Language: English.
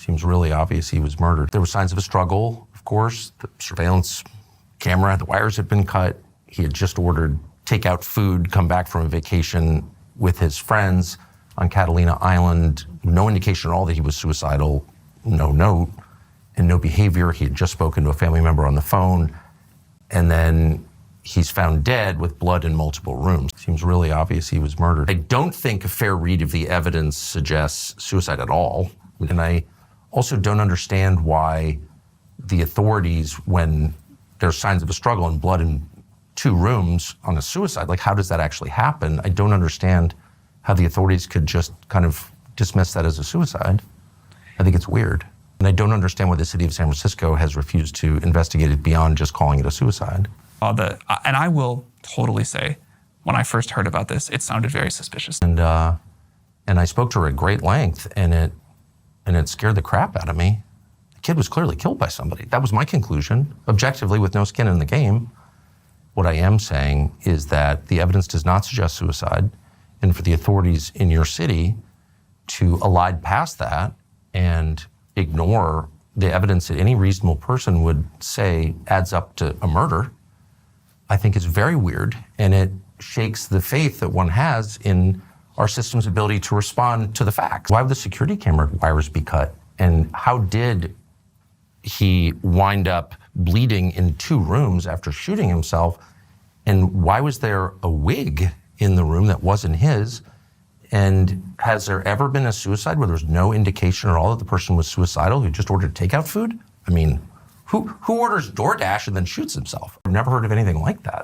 Seems really obvious he was murdered. There were signs of a struggle, of course. The surveillance camera, the wires had been cut. He had just ordered takeout food, come back from a vacation with his friends on Catalina Island. No indication at all that he was suicidal, no note, and no behavior. He had just spoken to a family member on the phone. And then he's found dead with blood in multiple rooms. Seems really obvious he was murdered. I don't think a fair read of the evidence suggests suicide at all. And I also don't understand why the authorities, when there's signs of a struggle and blood in 2 rooms on a suicide, like how does that actually happen? I don't understand how the authorities could just kind of dismiss that as a suicide. I think it's weird. And I don't understand why the city of San Francisco has refused to investigate it beyond just calling it a suicide. And I will totally say, when I first heard about this, it sounded very suspicious. And I spoke to her at great length, and it scared the crap out of me. The kid was clearly killed by somebody. That was my conclusion, objectively, with no skin in the game. What I am saying is that the evidence does not suggest suicide, and for the authorities in your city to elide past that and ignore the evidence that any reasonable person would say adds up to a murder, I think is very weird, and it shakes the faith that one has in our system's ability to respond to the facts. Why would the security camera wires be cut? And how did he wind up bleeding in 2 rooms after shooting himself? And why was there a wig in the room that wasn't his? And has there ever been a suicide where there's no indication at all that the person was suicidal who just ordered takeout food? I mean, who orders DoorDash and then shoots himself? I've never heard of anything like that.